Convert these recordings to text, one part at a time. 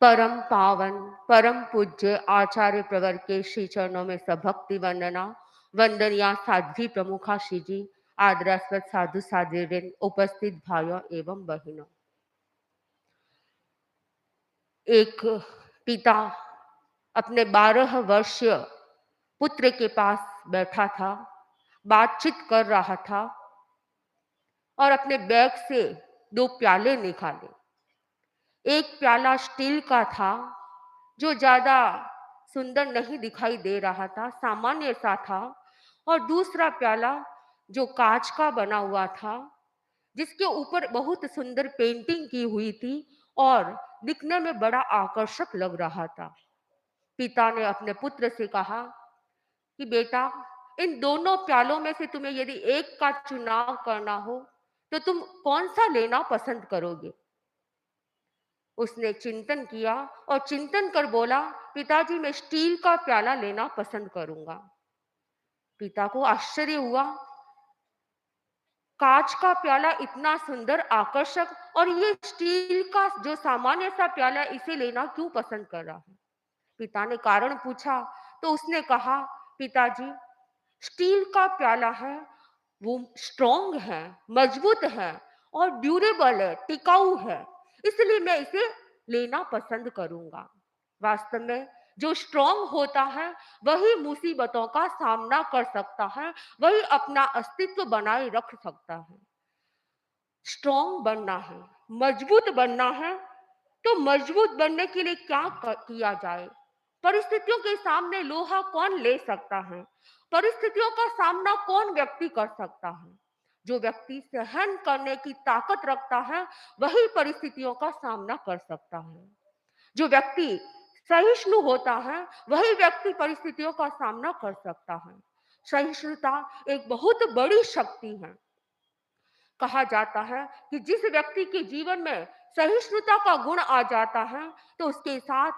परम पावन, परम पूज्य आचार्य प्रवर के श्री चरणों में सभक्ति वंदना। वंदनिया साध्वी प्रमुखा श्री जी, आदरास्पद साधु साध्वीवृंद, उपस्थित भाइयों एवं बहनों। एक पिता अपने 12 वर्षीय पुत्र के पास बैठा था, बातचीत कर रहा था और अपने बैग से 2 प्याले निकाले। एक प्याला स्टील का था जो ज्यादा सुंदर नहीं दिखाई दे रहा था, सामान्य सा था। और दूसरा प्याला जो कांच का बना हुआ था, जिसके ऊपर बहुत सुंदर पेंटिंग की हुई थी और दिखने में बड़ा आकर्षक लग रहा था। पिता ने अपने पुत्र से कहा कि बेटा, इन दोनों प्यालों में से तुम्हें यदि एक का चुनाव करना हो तो तुम कौन सा लेना पसंद करोगे? उसने चिंतन किया और चिंतन कर बोला, पिताजी, मैं स्टील का प्याला लेना पसंद करूंगा। पिता को आश्चर्य हुआ, कांच का प्याला इतना सुंदर, आकर्षक, और ये स्टील का जो सामान्य सा प्याला, इसे लेना क्यों पसंद कर रहा है? पिता ने कारण पूछा तो उसने कहा, पिताजी, स्टील का प्याला है वो स्ट्रॉन्ग है, मजबूत है और ड्यूरेबल है, टिकाऊ है, इसलिए मैं इसे लेना पसंद करूंगा। वास्तव में जो स्ट्रॉन्ग होता है वही मुसीबतों का सामना कर सकता है, वही अपना अस्तित्व बनाए रख सकता है। स्ट्रॉन्ग बनना है, मजबूत बनना है, तो मजबूत बनने के लिए क्या किया जाए? परिस्थितियों के सामने लोहा कौन ले सकता है? परिस्थितियों का सामना कौन व्यक्ति कर सकता है? जो व्यक्ति सहन करने की ताकत रखता है वही परिस्थितियों का सामना कर सकता है। जो व्यक्ति सहिष्णु होता है वही व्यक्ति परिस्थितियों का सामना कर सकता है। सहिष्णुता एक बहुत बड़ी शक्ति है। कहा जाता है कि जिस व्यक्ति के जीवन में सहिष्णुता का गुण आ जाता है तो उसके साथ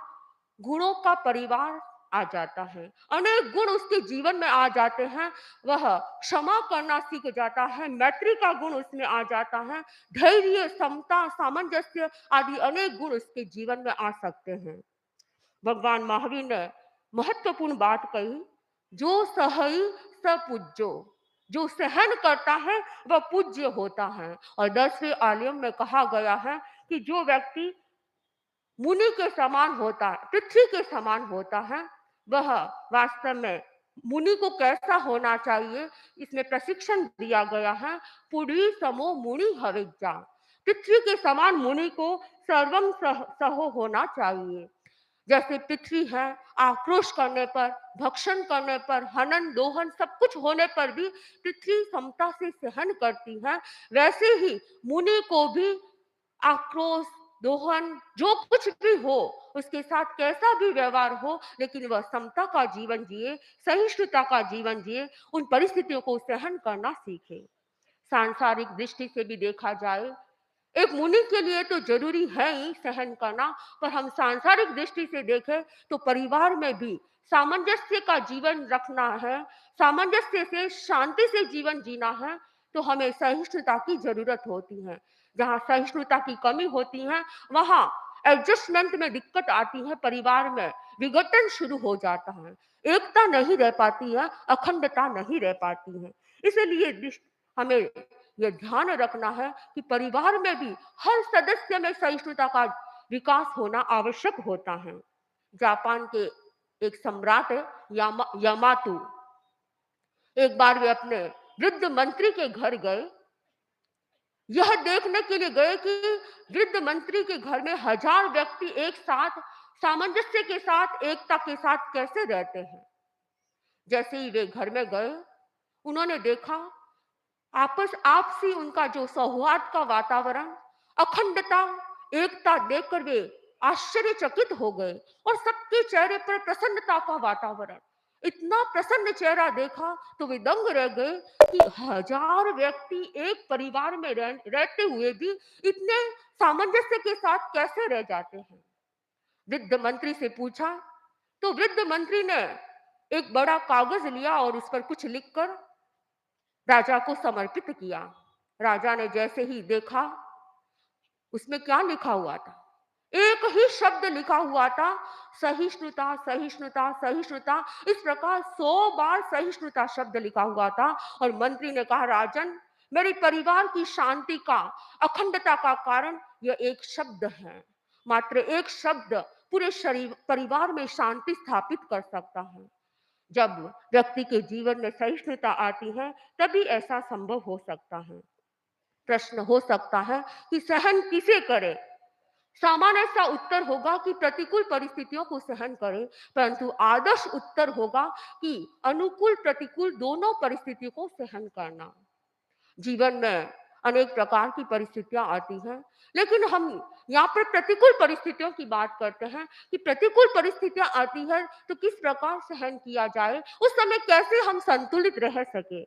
गुणों का परिवार आ जाता है, अनेक गुण उसके जीवन में आ जाते हैं। वह क्षमा करना सीख जाता है, मैत्री का गुण उसमें आ जाता है, धैर्य, समता, सामंजस्य आदि अनेक गुण उसके जीवन में आ सकते हैं। भगवान महावीर ने महत्वपूर्ण बात कही, जो सही स पूज्यो, जो सहन करता है वह पूज्य होता है। और 10वें आलियम में कहा गया है कि जो व्यक्ति मुनि के समान होता है, पृथ्वी के समान होता है, वह वास्तव में मुनि को कैसा होना चाहिए, इसमें प्रशिक्षण दिया गया है। पूर्वी समो मुनि हविज्ञा, पृथ्वी के समान मुनि को सर्वम सहो होना चाहिए। जैसे पृथ्वी है, आक्रोश करने पर, भक्षण करने पर, हनन दोहन सब कुछ होने पर भी पृथ्वी समता से सहन करती है, वैसे ही मुनि को भी आक्रोश, दोहन, जो कुछ भी हो, उसके साथ कैसा भी व्यवहार हो, लेकिन वह समता का जीवन जिए, सहिष्णुता का जीवन जिए, उन परिस्थितियों को सहन करना सीखे। सांसारिक दृष्टि से भी देखा जाए, एक मुनि के लिए तो जरूरी है ही सहन करना, पर हम सांसारिक दृष्टि से देखें तो परिवार में भी सामंजस्य का जीवन रखना है, सामंजस्य से, शांति से जीवन जीना है, तो हमें सहिष्णुता की जरूरत होती है। जहाँ सहिष्णुता की कमी होती है वहाँ एडजस्टमेंट में दिक्कत आती है, परिवार में विघटन शुरू हो जाता है, एकता नहीं रह पाती है, अखंडता नहीं रह पाती है। इसलिए हमें यह ध्यान रखना है कि परिवार में भी हर सदस्य में सहिष्णुता का विकास होना आवश्यक होता है। जापान के एक सम्राट यामातु, एक बार वे अपने वृद्ध मंत्री के घर गए, यह देखने के लिए गए कि वृद्ध मंत्री के घर में 1000 व्यक्ति एक साथ सामंजस्य के साथ, एकता के साथ कैसे रहते हैं। जैसे ही वे घर में गए, उन्होंने देखा आपसी उनका जो सौहार्द का वातावरण, अखंडता, एकता देखकर वे आश्चर्यचकित हो गए और सबके चेहरे पर प्रसन्नता का वातावरण। इतना प्रसन्न चेहरा देखा तो वे दंग रह गए कि 1000 व्यक्ति एक परिवार में रहते हुए भी इतने सामंजस्य के साथ कैसे रह जाते हैं। वृद्ध मंत्री से पूछा तो वृद्ध मंत्री ने एक बड़ा कागज लिया और उस पर कुछ लिखकर राजा को समर्पित किया। राजा ने जैसे ही देखा उसमें क्या लिखा हुआ था, एक ही शब्द लिखा हुआ था, सहिष्णुता, सहिष्णुता, सहिष्णुता। इस प्रकार 100 बार सहिष्णुता शब्द लिखा हुआ था और मंत्री ने कहा, राजन, मेरे परिवार की शांति का, अखंडता का कारण यह एक शब्द है। मात्र एक शब्द पूरे शरीर परिवार में शांति स्थापित कर सकता है। जब व्यक्ति के जीवन में सहिष्णुता आती है, तभी ऐसा संभव हो सकता है। प्रश्न हो सकता है कि सहन किसे करे? सामान्य सा उत्तर होगा कि प्रतिकूल परिस्थितियों को सहन करें, परंतु आदर्श उत्तर होगा कि अनुकूल प्रतिकूल दोनों परिस्थितियों को सहन करना। जीवन में अनेक प्रकार की परिस्थितियां आती हैं, लेकिन हम यहाँ पर प्रतिकूल परिस्थितियों की बात करते हैं कि प्रतिकूल परिस्थितियां आती है तो किस प्रकार सहन किया जाए, उस समय कैसे हम संतुलित रह सके।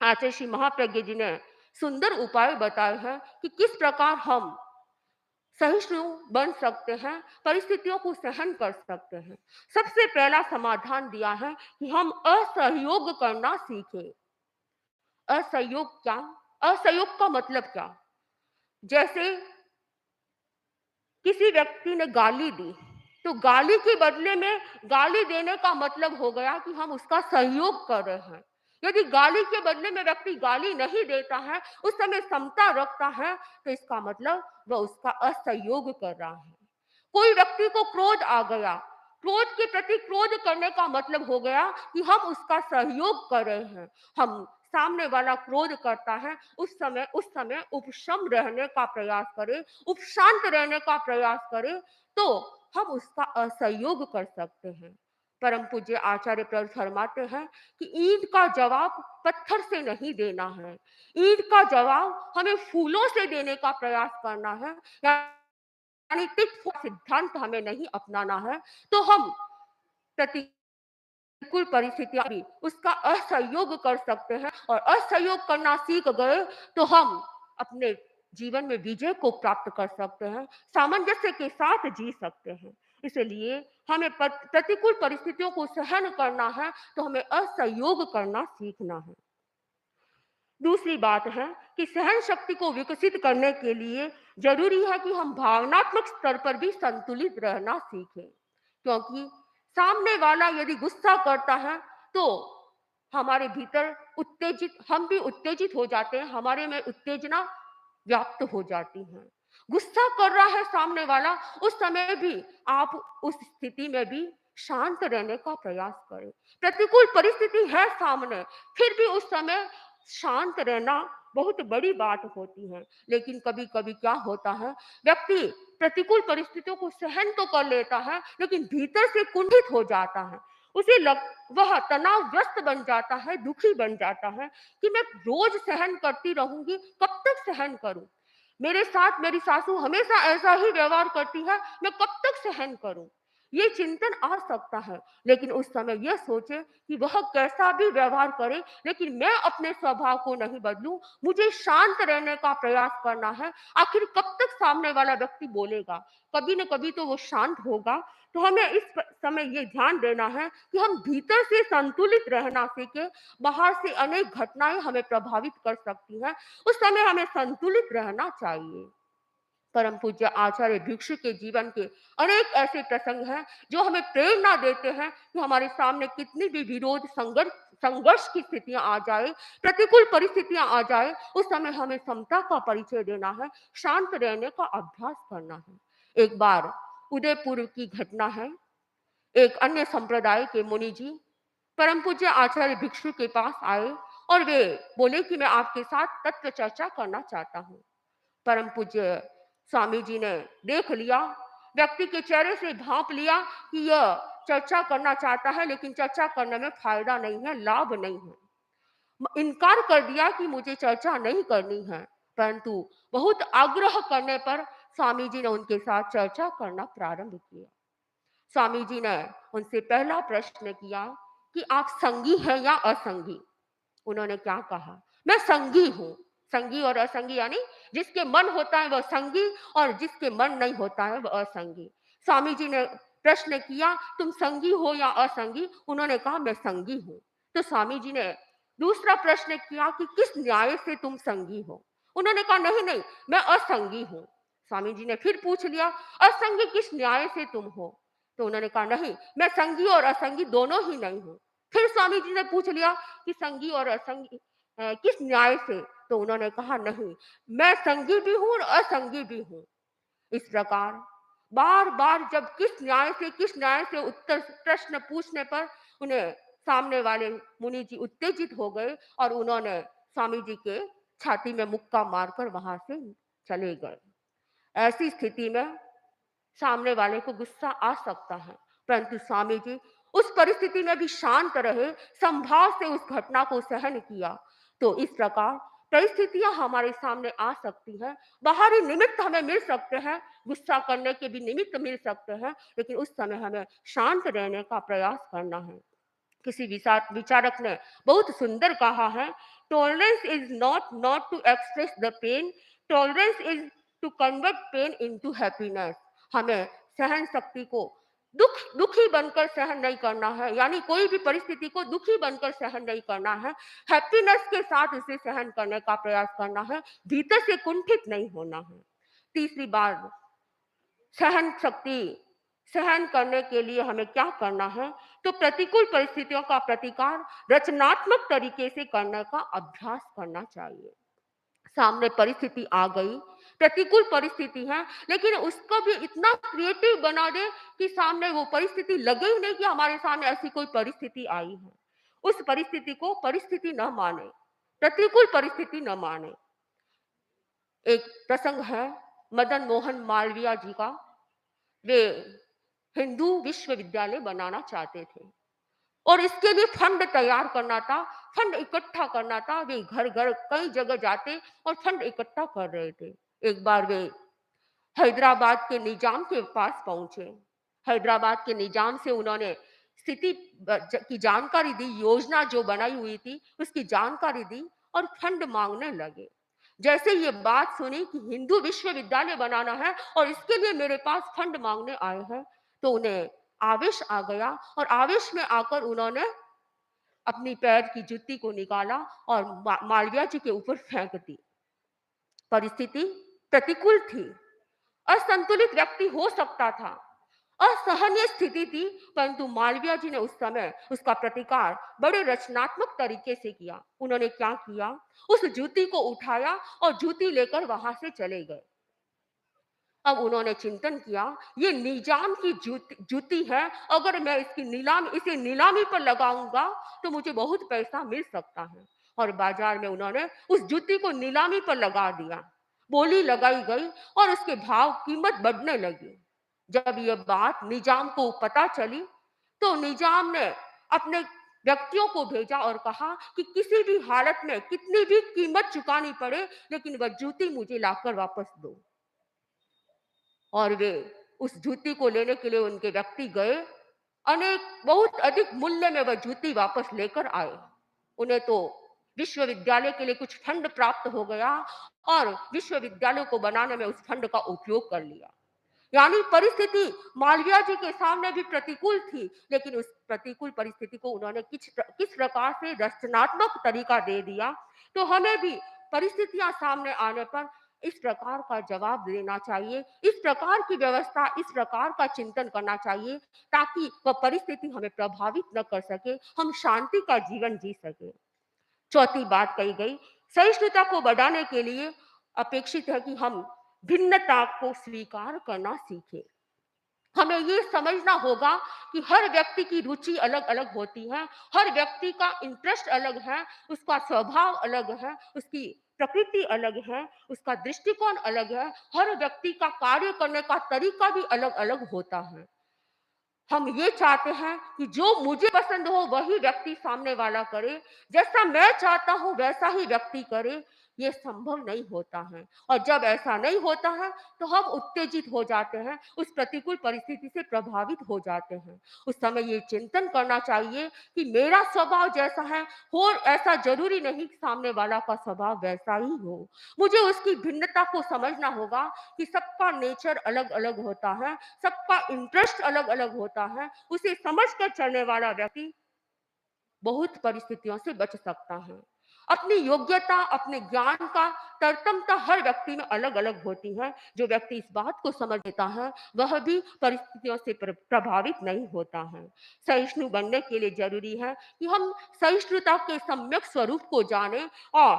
आचार्य श्री महाप्रज्ञ जी ने सुंदर उपाय बताए हैं कि किस प्रकार हम सहिष्णु बन सकते हैं, परिस्थितियों को सहन कर सकते हैं। सबसे पहला समाधान दिया है कि हम असहयोग करना सीखें। असहयोग क्या? असहयोग का मतलब क्या? जैसे किसी व्यक्ति ने गाली दी, तो गाली के बदले में गाली देने का मतलब हो गया कि हम उसका सहयोग कर रहे हैं। यदि गाली के बदले में व्यक्ति गाली नहीं देता है, उस समय समता रखता है, तो इसका मतलब वह उसका असहयोग कर रहा है। कोई व्यक्ति को क्रोध आ गया, क्रोध के प्रति क्रोध करने का मतलब हो गया कि हम उसका सहयोग कर रहे हैं। हम सामने वाला क्रोध करता है, उस समय उपशम रहने का प्रयास करें, उपशांत रहने का प्रयास करें, तो हम उसका असहयोग कर सकते हैं। परम पूज्य आचार्य प्रभु फरमाते हैं कि ईंट का जवाब पत्थर से नहीं देना है, ईंट का जवाब हमें फूलों से देने का प्रयास करना है। यानी सिद्धांत हमें नहीं अपनाना है, तो हम प्रतिकूल परिस्थितियां भी उसका असहयोग कर सकते हैं, और असहयोग करना सीख गए तो हम अपने जीवन में विजय को प्राप्त कर सकते हैं, सामंजस्य के साथ जी सकते हैं। इसलिए हमें प्रतिकूल परिस्थितियों को सहन करना है, तो हमें असहयोग करना सीखना है। दूसरी बात है कि सहन शक्ति को विकसित करने के लिए जरूरी है कि हम भावनात्मक स्तर पर भी संतुलित रहना सीखें, क्योंकि सामने वाला यदि गुस्सा करता है तो हमारे भीतर उत्तेजित हम भी उत्तेजित हो जाते हैं, हमारे में उत्तेजना व्याप्त हो जाती है। गुस्सा कर रहा है सामने वाला, उस समय भी आप उस स्थिति में भी शांत रहने का प्रयास करें। प्रतिकूल परिस्थिति है सामने, फिर भी उस समय शांत रहना बहुत बड़ी बात होती है। लेकिन कभी कभी क्या होता है, व्यक्ति प्रतिकूल परिस्थितियों को सहन तो कर लेता है, लेकिन भीतर से कुंठित हो जाता है। वह तनावग्रस्त बन जाता है, दुखी बन जाता है कि मैं रोज सहन करती रहूंगी, कब तक सहन करूं? मेरे साथ मेरी सासू हमेशा ऐसा ही व्यवहार करती है, मैं कब तक सहन करूं? ये चिंतन आ सकता है, लेकिन उस समय यह सोचे कि वह कैसा भी व्यवहार करे, लेकिन मैं अपने स्वभाव को नहीं बदलूं, मुझे शांत रहने का प्रयास करना है। आखिर कब तक सामने वाला व्यक्ति बोलेगा? कभी न कभी तो वो शांत होगा। तो हमें समय ये ध्यान देना है कि हम भीतर से संतुलित रहना सीखे। बाहर से अनेक घटनाएं हमें प्रभावित कर सकती हैं, उस समय हमें संतुलित रहना चाहिए। परम पूज्य आचार्य भिक्षु के जीवन के अनेक ऐसे प्रसंग हैं जो हमें प्रेरणा देते हैं कि हमारे सामने कितनी भी विरोध संघर्ष की स्थितियां आ जाए, प्रतिकूल परिस्थितियां आ जाए, उस समय हमें समता का परिचय देना है, शांत रहने का अभ्यास करना है। एक बार उदयपुर की घटना है। एक अन्य संप्रदाय के मुनि जी परम पूज्य आचार्य भिक्षु के पास आए और वे बोले कि मैं आपके साथ तत्व चर्चा करना चाहता हूँ। परम पूज्य स्वामी जी ने देख लिया, व्यक्ति के चेहरे से भांप लिया कि यह चर्चा करना चाहता है, लेकिन चर्चा करने में फायदा नहीं है, लाभ नहीं है। इनकार कर दिया कि मुझे चर्चा नहीं करनी है, परंतु बहुत आग्रह करने पर स्वामी जी ने उनके साथ चर्चा करना प्रारंभ किया। स्वामी जी ने उनसे पहला प्रश्न किया कि आप संगी हैं या असंगी? उन्होंने क्या कहा? मैं संगी हूँ। संगी और असंगी यानी जिसके मन होता है वह संगी और जिसके मन नहीं होता है वह असंगी। स्वामी जी ने प्रश्न किया, तुम संगी हो या असंगी? उन्होंने कहा मैं संगी हूँ। तो स्वामी जी ने दूसरा प्रश्न किया कि किस न्याय से तुम संगी हो? उन्होंने कहा नहीं नहीं, मैं असंगी हूँ। स्वामी जी ने फिर पूछ लिया, असंगी किस न्याय से तुम हो? तो उन्होंने कहा, नहीं, मैं संगी और असंगी दोनों ही नहीं हूँ। फिर स्वामी जी ने पूछ लिया कि संगी और असंगी किस न्याय से? तो उन्होंने कहा, नहीं, मैं संगी भी हूँ और असंगी भी हूँ। इस प्रकार बार-बार जब किस न्याय से उत्तर प्रश्न पूछने पर उन्हें सामने वाले मुनि जी उत्तेजित हो गए और उन्होंने स्वामी जी के छाती में मुक्का मारकर वहां से चले गए। ऐसी स्थिति में सामने वाले को गुस्सा आ सकता है, परंतु स्वामी जी उस परिस्थिति में भी शांत रहे, संभाव से उस घटना को सहन किया। तो इस प्रकार परिस्थितियां हमारे सामने आ सकती हैं, बाहरी निमित्त हमें मिल सकते हैं, गुस्सा करने के भी निमित्त मिल सकते हैं, लेकिन उस समय हमें शांत रहने का प्रयास करना है। किसी विचारक ने बहुत सुंदर कहा है, tolerance is not to express the pain, tolerance is to convert pain into happiness. हमें सहन शक्ति को दुखी बनकर सहन नहीं करना है, यानी कोई भी परिस्थिति को दुखी बनकर सहन नहीं करना है, हैप्पीनेस के साथ उसे सहन करने का प्रयास करना है, भीतर से कुंठित नहीं होना है। तीसरी बात, सहन शक्ति सहन करने के लिए हमें क्या करना है? तो प्रतिकूल परिस्थितियों का प्रतिकार रचनात्मक तरीके से करने का अभ्यास करना चाहिए। सामने परिस्थिति आ गई, प्रतिकूल परिस्थिति है, लेकिन उसको भी इतना क्रिएटिव बना दे कि सामने वो परिस्थिति लगे ही नहीं कि हमारे सामने ऐसी कोई परिस्थिति आई है। उस परिस्थिति को परिस्थिति न माने, प्रतिकूल परिस्थिति न माने। एक प्रसंग है मदन मोहन मालवीय जी का। वे हिंदू विश्वविद्यालय बनाना चाहते थे और इसके लिए फंड तैयार करना था, फंड इकट्ठा करना था। वे घर घर कई जगह जाते और फंड इकट्ठा कर रहे थे। एक बार वे हैदराबाद के निजाम के पास पहुंचे। हैदराबाद के निजाम से उन्होंने स्थिति की जानकारी दी, योजना जो बनाई हुई थी उसकी जानकारी दी और फंड मांगने लगे। जैसे ये बात सुनी कि हिंदू विश्वविद्यालय बनाना है और इसके लिए मेरे पास फंड मांगने आए हैं, तो उन्हें आवेश आ गया और आवेश में आकर उन्होंने अपनी पैर की जुत्ती को निकाला और मालवीय जी के ऊपर फेंक दी। परिस्थिति प्रतिकूल थी, असंतुलित व्यक्ति हो सकता था, असहनीय स्थिति थी, परंतु मालवीय जी ने उस समय उसका प्रतिकार बड़े रचनात्मक तरीके से किया। उन्होंने क्या किया? उस जूती को उठाया और जूती लेकर वहां से चले गए। अब उन्होंने चिंतन किया, ये निजाम की जूती है, अगर मैं इसे नीलामी पर लगाऊंगा तो मुझे बहुत पैसा मिल सकता है। और बाजार में उन्होंने उस जूती को नीलामी पर लगा दिया। बोली लगाई गई और उसके भाव कीमत बढ़ने लगी। जब ये बात निजाम को पता चली तो निजाम ने अपने व्यक्तियों को भेजा और कहा कि किसी भी हालत में कितनी भी कीमत चुकानी पड़े, लेकिन वह जूती मुझे लाकर वापस दो। और वे उस जूती को लेने के लिए उनके व्यक्ति गए। अनेक बहुत अधिक मूल्य में वह जूती वापस लेकर आए। उन्हें तो विश्वविद्यालय के लिए कुछ फंड प्राप्त हो गया और विश्वविद्यालय को बनाने में उस फंड का उपयोग कर लिया। यानी परिस्थिति मालवीय जी के सामने भी प्रतिकूल थी, लेकिन उस प्रतिकूल परिस्थिति को उन्होंने किस प्रकार से रचनात्मक तरीका दे दिया। तो हमें भी परिस्थितियां सामने आने पर इस प्रकार का जवाब देना चाहिए, इस प्रकार की व्यवस्था, इस प्रकार का चिंतन करना चाहिए, ताकि वह परिस्थिति हमें प्रभावित न कर सके, हम शांति का जीवन जी सके। चौथी बात कही गई, सहिष्णुता को बढ़ाने के लिए अपेक्षित है कि हम भिन्नता को स्वीकार करना सीखें। हमें ये समझना होगा कि हर व्यक्ति की रुचि अलग-अलग होती है, हर व्यक्ति का इंटरेस्ट अलग है, उसका स्वभाव अलग है, उसकी प्रकृति अलग है, उसका दृष्टिकोण अलग है, हर व्यक्ति का कार्य करने का तरीका भी अलग-अलग होता है। हम ये चाहते हैं कि जो मुझे पसंद हो वही व्यक्ति सामने वाला करे, जैसा मैं चाहता हूँ वैसा ही व्यक्ति करे, ये संभव नहीं होता है। और जब ऐसा नहीं होता है तो हम उत्तेजित हो जाते हैं, उस प्रतिकूल परिस्थिति से प्रभावित हो जाते हैं। उस समय ये चिंतन करना चाहिए कि मेरा स्वभाव जैसा है हो, ऐसा जरूरी नहीं कि सामने वाला का स्वभाव वैसा ही हो। मुझे उसकी भिन्नता को समझना होगा कि सबका नेचर अलग-अलग होता है, सबका इंटरेस्ट अलग-अलग होता है। उसे समझकर चलने वाला व्यक्ति बहुत परिस्थितियों से बच सकता है। अपनी योग्यता, अपने ज्ञान का तरतमता हर व्यक्ति में अलग-अलग होती है। जो व्यक्ति इस बात को समझ लेता है, वह भी परिस्थितियों से प्रभावित नहीं होता है। सहिष्णु बनने के लिए ज़रूरी है कि हम सहिष्णुता के सम्यक स्वरूप को जानें और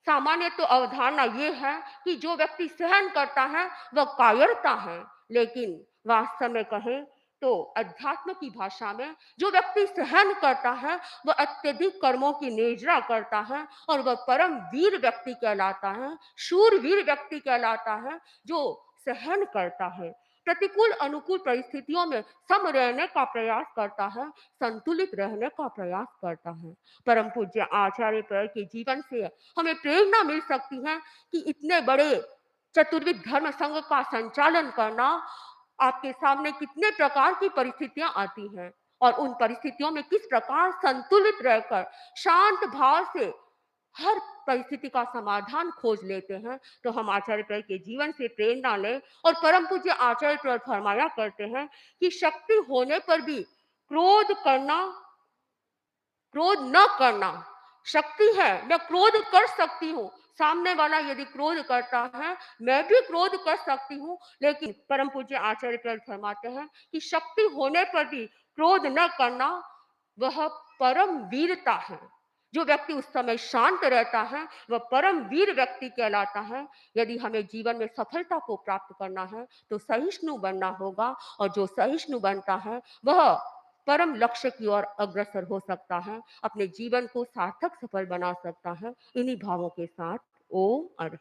सामान्य तो अवधारणा ये है कि जो व्यक्ति सहन करता है वह कायरता है, लेकिन वास्तव में कहें तो अध्यात्म की भाषा में जो व्यक्ति सहन करता है वह अत्यधिक कर्मों की निर्जरा करता है और वह परम वीर व्यक्ति कहलाता है, शूरवीर व्यक्ति कहलाता है जो सहन करता है, प्रतिकूल अनुकूल परिस्थितियों में सम रहने का प्रयास करता है, संतुलित रहने का प्रयास करता है। परम पूज्य आचार्य प्रेर के जीवन से हमें प्रेरणा मिल सकती है कि इतने बड़े चतुर्विध धर्म संघ का संचालन करना आपके सामने कितने प्रकार की परिस्थितियां आती हैं और उन परिस्थितियों में किस प्रकार संतुलित रहकर शांत भाव से हर परिस्थिति का समाधान खोज लेते हैं। तो हम आचार्य प्रेर के जीवन से प्रेरणा लें और परम पूज्य आचार्य प्रेर फरमाया करते हैं कि शक्ति होने पर भी क्रोध न करना शक्ति है। मैं क्रोध कर सकती हूँ, सामने वाला यदि क्रोध करता है मैं भी क्रोध कर सकती हूँ, लेकिन परम पूज्य आचार्य प्रेर फरमाते हैं कि शक्ति होने पर भी क्रोध न करना वह परम वीरता है। जो व्यक्ति उस समय शांत रहता है वह परम वीर व्यक्ति कहलाता है। यदि हमें जीवन में सफलता को प्राप्त करना है तो सहिष्णु बनना होगा और जो सहिष्णु बनता है वह परम लक्ष्य की ओर अग्रसर हो सकता है, अपने जीवन को सार्थक सफल बना सकता है। इन्हीं भावों के साथ ओम अर्पण।